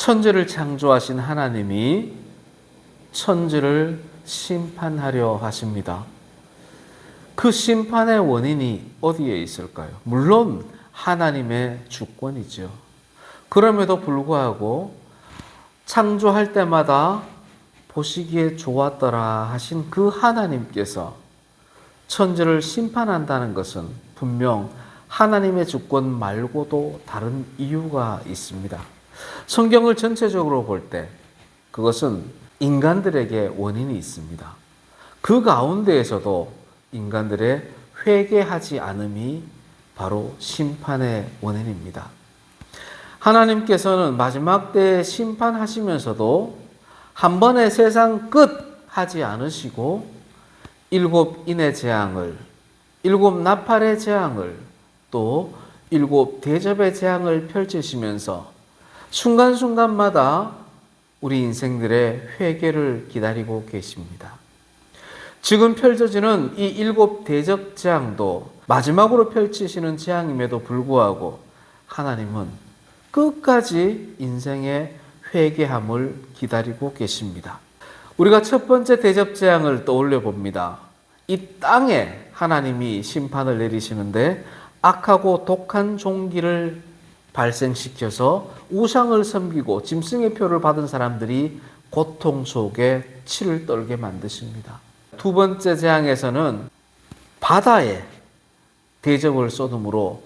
천지를 창조하신 하나님이 천지를 심판하려 하십니다. 그 심판의 원인이 어디에 있을까요? 물론 하나님의 주권이죠. 그럼에도 불구하고 창조할 때마다 보시기에 좋았더라 하신 그 하나님께서 천지를 심판한다는 것은 분명 하나님의 주권 말고도 다른 이유가 있습니다. 성경을 전체적으로 볼 때 그것은 인간들에게 원인이 있습니다. 그 가운데에서도 인간들의 회개하지 않음이 바로 심판의 원인입니다. 하나님께서는 마지막 때에 심판하시면서도 한 번에 세상 끝 하지 않으시고 7 인의 재앙을, 7 나팔의 재앙을, 또 7 대접의 재앙을 펼치시면서 순간순간마다 우리 인생들의 회개를 기다리고 계십니다. 지금 펼쳐지는 이 7 대접 재앙도 마지막으로 펼치시는 재앙임에도 불구하고 하나님은 끝까지 인생의 회개함을 기다리고 계십니다. 우리가 첫 번째 대접 재앙을 떠올려 봅니다. 이 땅에 하나님이 심판을 내리시는데 악하고 독한 종기를 발생시켜서 우상을 섬기고 짐승의 표를 받은 사람들이 고통 속에 치를 떨게 만드십니다. 두 번째 재앙에서는 바다에 대접을 쏟음으로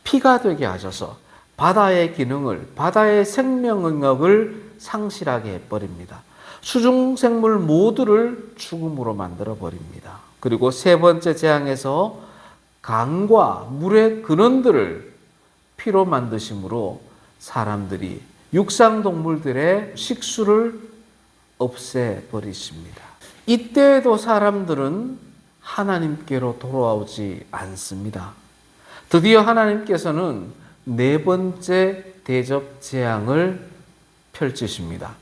피가 되게 하셔서 바다의 기능을, 바다의 생명력을 상실하게 해버립니다. 수중생물 모두를 죽음으로 만들어 버립니다. 그리고 세 번째 재앙에서 강과 물의 근원들을 피로 만드심으로 사람들이 육상동물들의 식수를 없애버리십니다. 이때에도 사람들은 하나님께로 돌아오지 않습니다. 드디어 하나님께서는 네 번째 대접 재앙을 펼치십니다.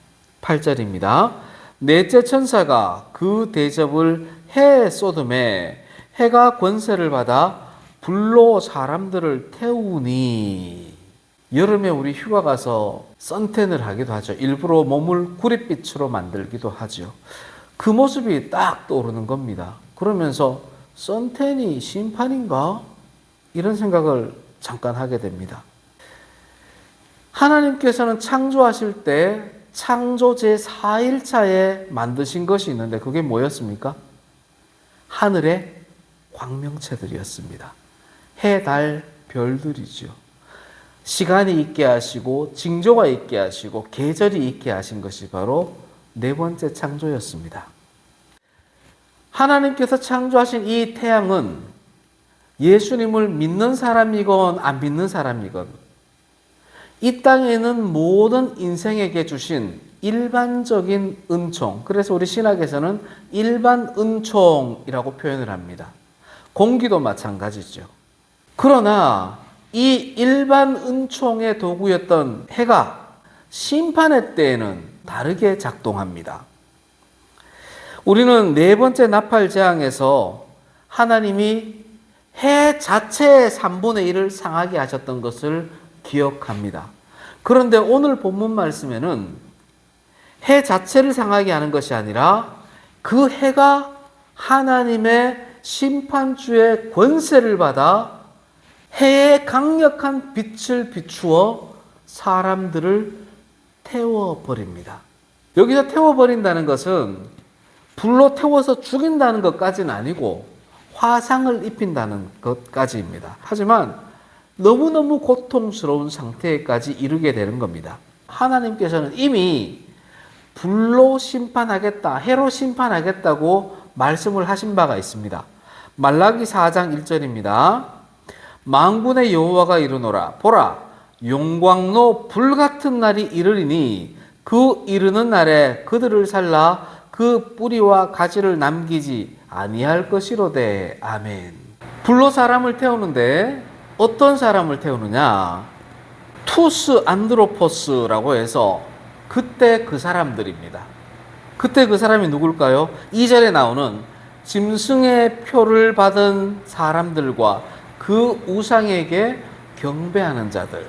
8절입니다. 넷째 천사가 그 대접을 해에 쏟음에 해가 권세를 받아 불로 사람들을 태우니. 여름에 우리 휴가 가서 선탠을 하기도 하죠. 일부러 몸을 구릿빛으로 만들기도 하죠. 그 모습이 딱 떠오르는 겁니다. 그러면서 선탠이 심판인가? 이런 생각을 잠깐 하게 됩니다. 하나님께서는 창조하실 때 창조 제4일차에 만드신 것이 있는데 그게 뭐였습니까? 하늘의 광명체들이었습니다. 해, 달, 별들이죠. 시간이 있게 하시고 징조가 있게 하시고 계절이 있게 하신 것이 바로 네 번째 창조였습니다. 하나님께서 창조하신 이 태양은 예수님을 믿는 사람이건 안 믿는 사람이건 이 땅에 있는 모든 인생에게 주신 일반적인 은총, 그래서 우리 신학에서는 일반 은총이라고 표현을 합니다. 공기도 마찬가지죠. 그러나 이 일반 은총의 도구였던 해가 심판의 때에는 다르게 작동합니다. 우리는 네 번째 나팔 재앙에서 하나님이 해 자체의 3분의 1을 상하게 하셨던 것을 기억합니다. 그런데 오늘 본문 말씀에는 해 자체를 상하게 하는 것이 아니라 그 해가 하나님의 심판주의 권세를 받아 해의 강력한 빛을 비추어 사람들을 태워버립니다. 여기서 태워버린다는 것은 불로 태워서 죽인다는 것까지는 아니고 화상을 입힌다는 것까지입니다. 하지만 너무너무 고통스러운 상태까지 이르게 되는 겁니다. 하나님께서는 이미 불로 심판하겠다, 해로 심판하겠다고 말씀을 하신 바가 있습니다. 말라기 4장 1절입니다. 만군의 여호와가 이르노라. 보라, 용광로 불같은 날이 이르리니 그 이르는 날에 그들을 살라 그 뿌리와 가지를 남기지 아니할 것이로되. 아멘. 불로 사람을 태우는데 어떤 사람을 태우느냐? 투스 안드로포스라고 해서 그때 그 사람들입니다. 그때 그 사람이 누굴까요? 2절에 나오는 짐승의 표를 받은 사람들과 그 우상에게 경배하는 자들.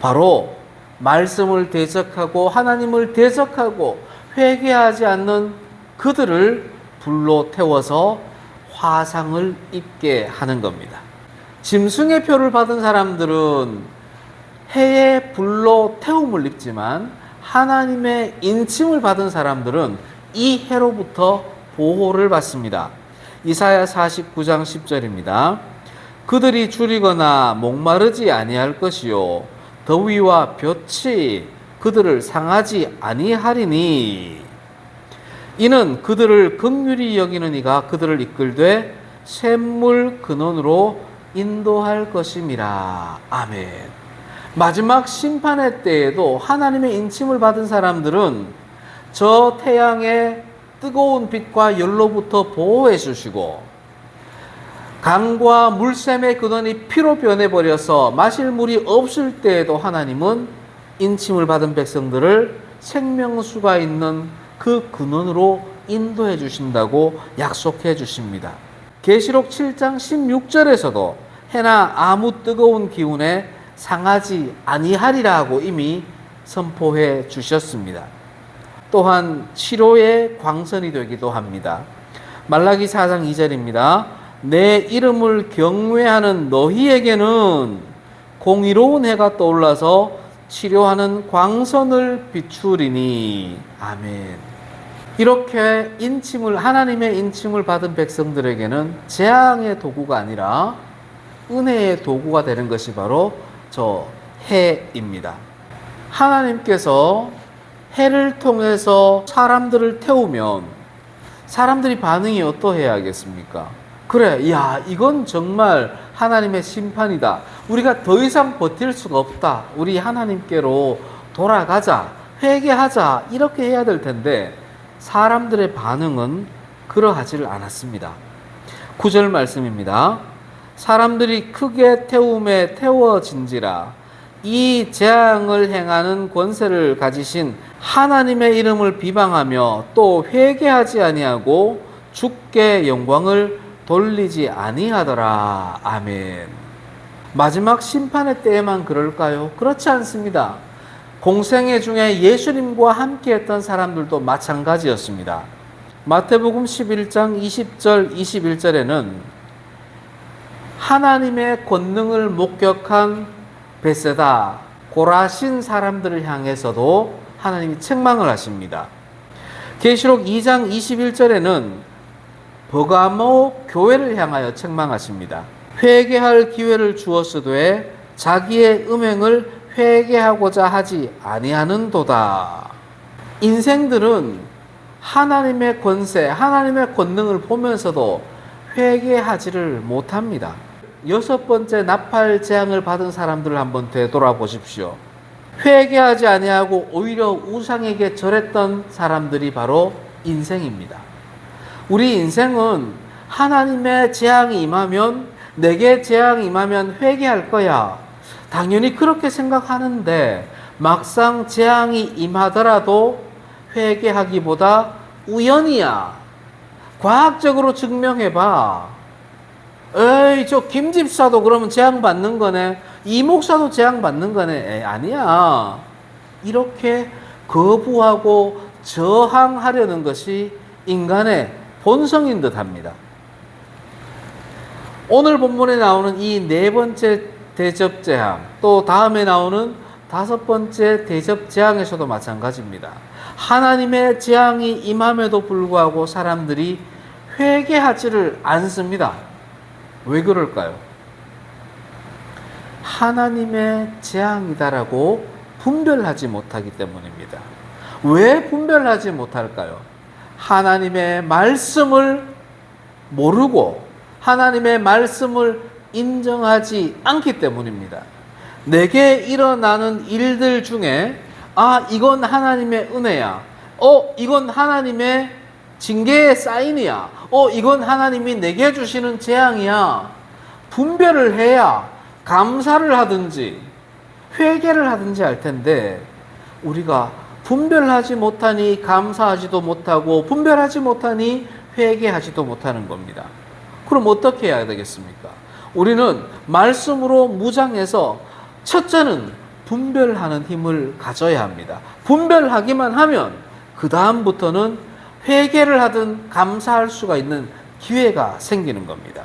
바로 말씀을 대적하고 하나님을 대적하고 회개하지 않는 그들을 불로 태워서 화상을 입게 하는 겁니다. 짐승의 표를 받은 사람들은 해의 불로 태움을 입지만 하나님의 인침을 받은 사람들은 이 해로부터 보호를 받습니다. 이사야 49장 10절입니다. 그들이 줄이거나 목마르지 아니할 것이요 더위와 볕이 그들을 상하지 아니하리니 이는 그들을 긍휼히 여기는 이가 그들을 이끌되 샘물 근원으로 인도할 것임이라. 아멘. 마지막 심판의 때에도 하나님의 인침을 받은 사람들은 저 태양의 뜨거운 빛과 열로부터 보호해 주시고 강과 물샘의 근원이 피로 변해버려서 마실 물이 없을 때에도 하나님은 인침을 받은 백성들을 생명수가 있는 그 근원으로 인도해 주신다고 약속해 주십니다. 계시록 7장 16절에서도 해나 아무 뜨거운 기운에 상하지 아니하리라고 이미 선포해 주셨습니다. 또한 치료의 광선이 되기도 합니다. 말라기 4장 2절입니다. 내 이름을 경외하는 너희에게는 공의로운 해가 떠올라서 치료하는 광선을 비추리니. 아멘. 이렇게 하나님의 인침을 받은 백성들에게는 재앙의 도구가 아니라 은혜의 도구가 되는 것이 바로 저 해입니다. 하나님께서 해를 통해서 사람들을 태우면 사람들이 반응이 어떠해야겠습니까? 그래, 야, 이건 정말 하나님의 심판이다. 우리가 더 이상 버틸 수가 없다. 우리 하나님께로 돌아가자, 회개하자, 이렇게 해야 될 텐데 사람들의 반응은 그러하지를 않았습니다. 9절 말씀입니다. 사람들이 크게 태움에 태워진지라 이 재앙을 행하는 권세를 가지신 하나님의 이름을 비방하며 또 회개하지 아니하고 주께 영광을 돌리지 아니하더라. 아멘. 마지막 심판의 때에만 그럴까요? 그렇지 않습니다. 공생애 중에 예수님과 함께했던 사람들도 마찬가지였습니다. 마태복음 11장 20절 21절에는 하나님의 권능을 목격한 베세다 고라신 사람들을 향해서도 하나님이 책망을 하십니다. 계시록 2장 21절에는 버가모 교회를 향하여 책망하십니다. 회개할 기회를 주었으되 자기의 음행을 회개하고자 하지 아니하는도다. 인생들은 하나님의 권세, 하나님의 권능을 보면서도 회개하지를 못합니다. 6번째 나팔 재앙을 받은 사람들을 한번 되돌아보십시오. 회개하지 아니하고 오히려 우상에게 절했던 사람들이 바로 인생입니다. 우리 인생은 하나님의 재앙이 임하면, 내게 재앙이 임하면 회개할 거야. 당연히 그렇게 생각하는데 막상 재앙이 임하더라도 회개하기보다 우연이야. 과학적으로 증명해봐. 에이, 저 김집사도 그러면 재앙 받는 거네. 이 목사도 재앙 받는 거네. 에이, 아니야. 이렇게 거부하고 저항하려는 것이 인간의 본성인 듯 합니다. 오늘 본문에 나오는 이 4번째 대접재앙, 또 다음에 나오는 5번째 대접재앙에서도 마찬가지입니다. 하나님의 재앙이 임함에도 불구하고 사람들이 회개하지를 않습니다. 왜 그럴까요? 하나님의 재앙이다라고 분별하지 못하기 때문입니다. 왜 분별하지 못할까요? 하나님의 말씀을 모르고 하나님의 말씀을 인정하지 않기 때문입니다. 내게 일어나는 일들 중에 이건 하나님의 은혜야. 이건 하나님의 징계의 사인이야. 이건 하나님이 내게 주시는 재앙이야. 분별을 해야 감사를 하든지 회개를 하든지 할 텐데 우리가 분별하지 못하니 감사하지도 못하고 분별하지 못하니 회개하지도 못하는 겁니다. 그럼 어떻게 해야 되겠습니까? 우리는 말씀으로 무장해서 첫째는 분별하는 힘을 가져야 합니다. 분별하기만 하면 그 다음부터는 회개를 하든 감사할 수가 있는 기회가 생기는 겁니다.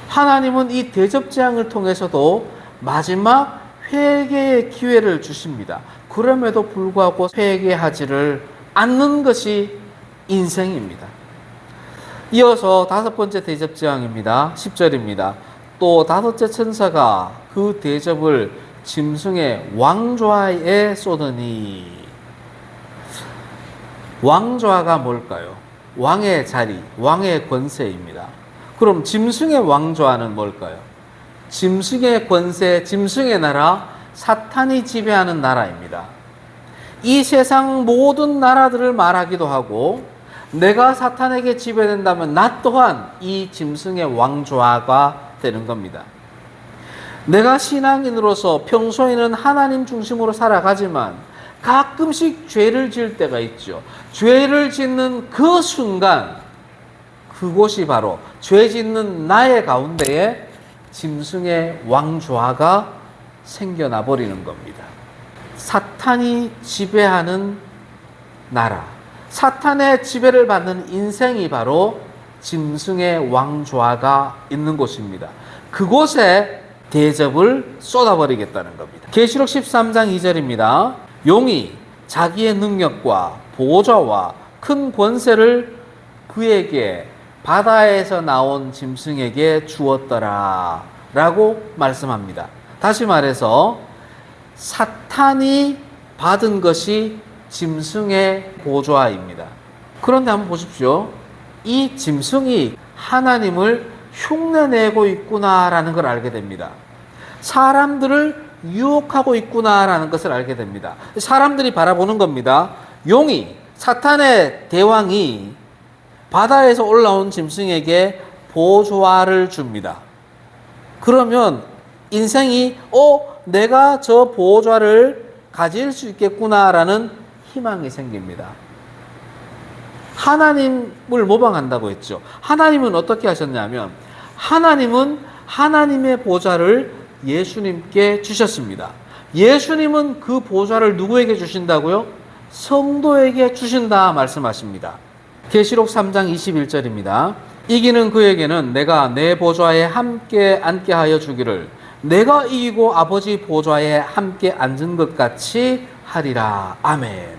하나님은 이 대접재앙을 통해서도 마지막 회개의 기회를 주십니다. 그럼에도 불구하고 회개하지를 않는 것이 인생입니다. 이어서 5번째 대접재앙입니다. 10절입니다. 또 5째 천사가 그 대접을 짐승의 왕좌에 쏟으니. 왕좌가 뭘까요? 왕의 자리, 왕의 권세입니다. 그럼 짐승의 왕좌는 뭘까요? 짐승의 권세, 짐승의 나라, 사탄이 지배하는 나라입니다. 이 세상 모든 나라들을 말하기도 하고, 내가 사탄에게 지배된다면 나 또한 이 짐승의 왕좌가 되는 겁니다. 내가 신앙인으로서 평소에는 하나님 중심으로 살아가지만 가끔씩 죄를 지을 때가 있죠. 죄를 짓는 그 순간, 그곳이 바로 죄 짓는 나의 가운데에 짐승의 왕좌가 생겨나 버리는 겁니다. 사탄이 지배하는 나라, 사탄의 지배를 받는 인생이 바로 짐승의 왕좌가 있는 곳입니다. 그곳에 대접을 쏟아버리겠다는 겁니다. 계시록 13장 2절입니다. 용이 자기의 능력과 보좌와 큰 권세를 그에게 바다에서 나온 짐승에게 주었더라 라고 말씀합니다. 다시 말해서 사탄이 받은 것이 짐승의 보좌입니다. 그런데 한번 보십시오. 이 짐승이 하나님을 흉내내고 있구나라는 걸 알게 됩니다. 사람들을 유혹하고 있구나라는 것을 알게 됩니다. 사람들이 바라보는 겁니다. 용이, 사탄의 대왕이 바다에서 올라온 짐승에게 보좌를 줍니다. 그러면 인생이 내가 저 보좌를 가질 수 있겠구나라는 희망이 생깁니다. 하나님을 모방한다고 했죠. 하나님은 어떻게 하셨냐면 하나님은 하나님의 보좌를 예수님께 주셨습니다. 예수님은 그 보좌를 누구에게 주신다고요? 성도에게 주신다 말씀하십니다. 계시록 3장 21절입니다. 이기는 그에게는 내가 내 보좌에 함께 앉게 하여 주기를 내가 이기고 아버지 보좌에 함께 앉은 것 같이 하리라. 아멘.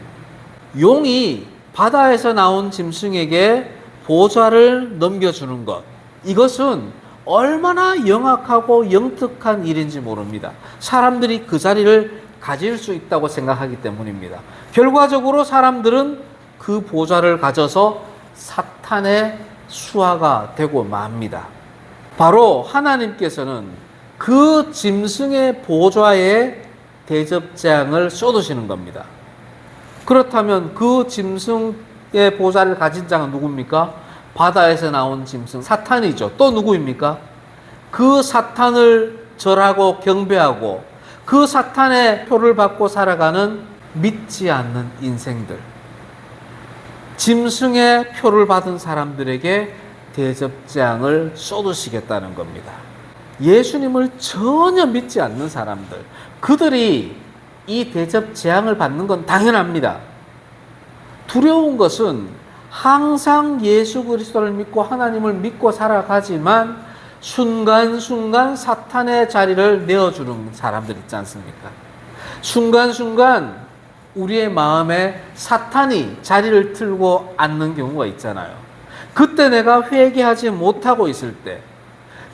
용이 바다에서 나온 짐승에게 보좌를 넘겨주는 것, 이것은 얼마나 영악하고 영특한 일인지 모릅니다. 사람들이 그 자리를 가질 수 있다고 생각하기 때문입니다. 결과적으로 사람들은 그 보좌를 가져서 사탄의 수하가 되고 맙니다. 바로 하나님께서는 그 짐승의 보좌에 대접재앙을 쏟으시는 겁니다. 그렇다면 그 짐승의 보좌를 가진 자가 누굽니까? 바다에서 나온 짐승, 사탄이죠. 또 누구입니까? 그 사탄을 절하고 경배하고 그 사탄의 표를 받고 살아가는 믿지 않는 인생들. 짐승의 표를 받은 사람들에게 대접재앙을 쏟으시겠다는 겁니다. 예수님을 전혀 믿지 않는 사람들, 그들이 이 대접재앙을 받는 건 당연합니다. 두려운 것은 항상 예수 그리스도를 믿고 하나님을 믿고 살아가지만 순간순간 사탄의 자리를 내어주는 사람들 있지 않습니까? 순간순간 우리의 마음에 사탄이 자리를 틀고 앉는 경우가 있잖아요. 그때 내가 회개하지 못하고 있을 때,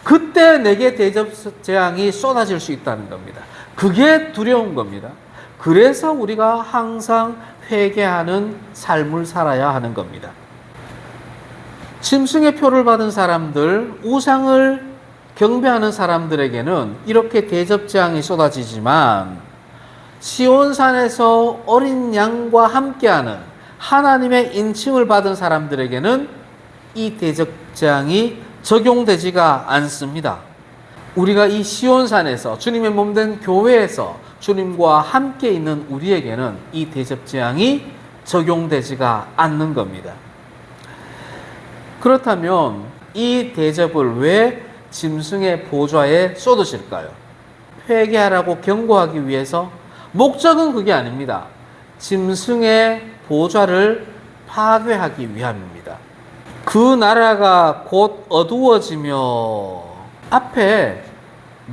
그때 내게 대접재앙이 쏟아질 수 있다는 겁니다. 그게 두려운 겁니다. 그래서 우리가 항상 회개하는 삶을 살아야 하는 겁니다. 짐승의 표를 받은 사람들, 우상을 경배하는 사람들에게는 이렇게 대접재앙이 쏟아지지만 시온산에서 어린 양과 함께하는 하나님의 인칭을 받은 사람들에게는 이 대접재앙이 적용되지가 않습니다. 우리가 이 시온산에서 주님의 몸된 교회에서 주님과 함께 있는 우리에게는 이 대접재앙이 적용되지가 않는 겁니다. 그렇다면 이 대접을 왜 짐승의 보좌에 쏟으실까요? 회개하라고 경고하기 위해서, 목적은 그게 아닙니다. 짐승의 보좌를 파괴하기 위함입니다. 그 나라가 곧 어두워지며 앞에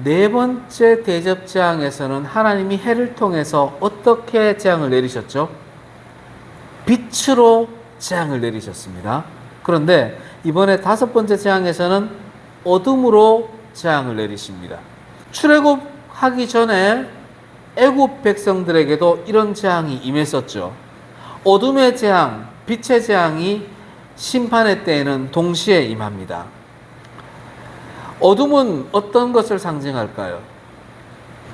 네 번째 대접재앙에서는 하나님이 해를 통해서 어떻게 재앙을 내리셨죠? 빛으로 재앙을 내리셨습니다. 그런데 이번에 다섯 번째 재앙에서는 어둠으로 재앙을 내리십니다. 출애굽하기 전에 애굽 백성들에게도 이런 재앙이 임했었죠. 어둠의 재앙, 빛의 재앙이 심판의 때에는 동시에 임합니다. 어둠은 어떤 것을 상징할까요?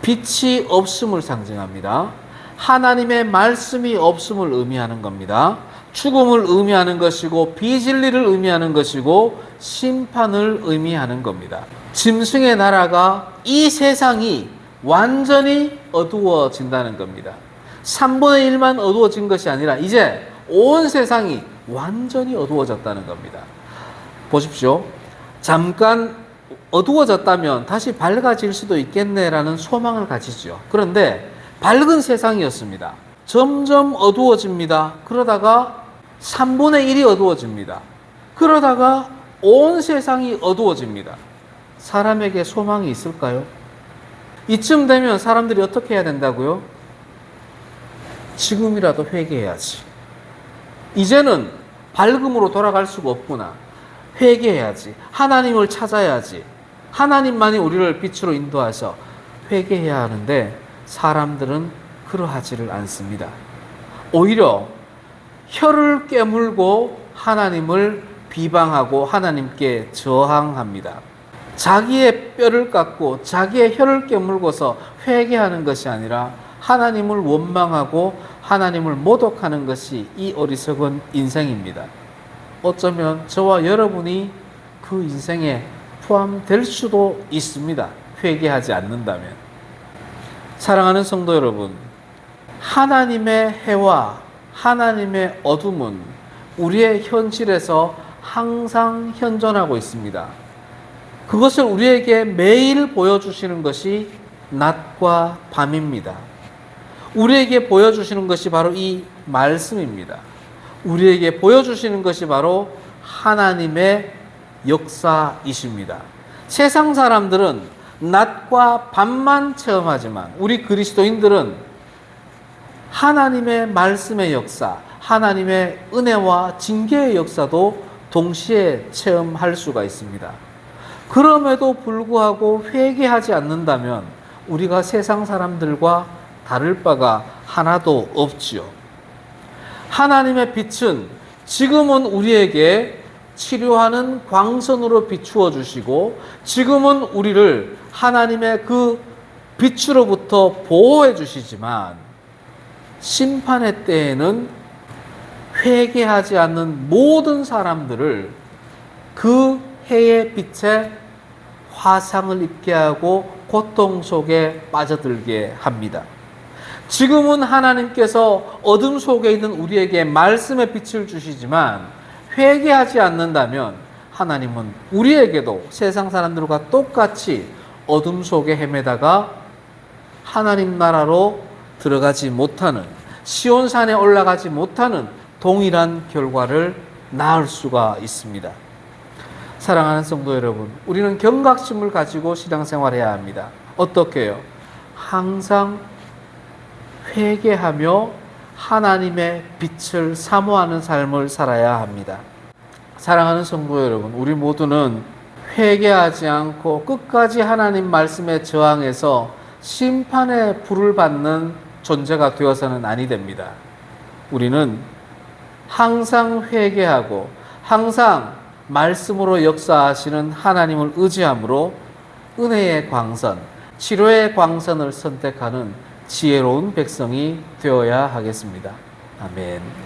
빛이 없음을 상징합니다. 하나님의 말씀이 없음을 의미하는 겁니다. 죽음을 의미하는 것이고 비진리를 의미하는 것이고 심판을 의미하는 겁니다. 짐승의 나라가 이 세상이 완전히 어두워진다는 겁니다. 3분의 1만 어두워진 것이 아니라 이제 온 세상이 완전히 어두워졌다는 겁니다. 보십시오. 잠깐 어두워졌다면 다시 밝아질 수도 있겠네라는 소망을 가지죠. 그런데 밝은 세상이었습니다. 점점 어두워집니다. 그러다가 3분의 1이 어두워집니다. 그러다가 온 세상이 어두워집니다. 사람에게 소망이 있을까요? 이쯤 되면 사람들이 어떻게 해야 된다고요? 지금이라도 회개해야지. 이제는 밝음으로 돌아갈 수가 없구나. 회개해야지. 하나님을 찾아야지. 하나님만이 우리를 빛으로 인도하셔 회개해야 하는데 사람들은 그러하지를 않습니다. 오히려 혀를 깨물고 하나님을 비방하고 하나님께 저항합니다. 자기의 뼈를 깎고 자기의 혀를 깨물고서 회개하는 것이 아니라 하나님을 원망하고 하나님을 모독하는 것이 이 어리석은 인생입니다. 어쩌면 저와 여러분이 그 인생에 포함될 수도 있습니다. 회개하지 않는다면. 사랑하는 성도 여러분, 하나님의 해와 하나님의 어둠은 우리의 현실에서 항상 현존하고 있습니다. 그것을 우리에게 매일 보여주시는 것이 낮과 밤입니다. 우리에게 보여주시는 것이 바로 이 말씀입니다. 우리에게 보여주시는 것이 바로 하나님의 역사이십니다. 세상 사람들은 낮과 밤만 체험하지만 우리 그리스도인들은 하나님의 말씀의 역사, 하나님의 은혜와 징계의 역사도 동시에 체험할 수가 있습니다. 그럼에도 불구하고 회개하지 않는다면 우리가 세상 사람들과 다를 바가 하나도 없지요. 하나님의 빛은 지금은 우리에게 치료하는 광선으로 비추어 주시고 지금은 우리를 하나님의 그 빛으로부터 보호해 주시지만 심판의 때에는 회개하지 않는 모든 사람들을 그 해의 빛에 화상을 입게 하고 고통 속에 빠져들게 합니다. 지금은 하나님께서 어둠 속에 있는 우리에게 말씀의 빛을 주시지만 회개하지 않는다면 하나님은 우리에게도 세상 사람들과 똑같이 어둠 속에 헤매다가 하나님 나라로 들어가지 못하는, 시온산에 올라가지 못하는 동일한 결과를 낳을 수가 있습니다. 사랑하는 성도 여러분, 우리는 경각심을 가지고 신앙생활해야 합니다. 어떻게요? 항상 회개하며 하나님의 빛을 사모하는 삶을 살아야 합니다. 사랑하는 성도 여러분, 우리 모두는 회개하지 않고 끝까지 하나님 말씀에 저항해서 심판의 불을 받는 존재가 되어서는 아니 됩니다. 우리는 항상 회개하고 항상 말씀으로 역사하시는 하나님을 의지함으로 은혜의 광선, 치료의 광선을 선택하는 지혜로운 백성이 되어야 하겠습니다. 아멘.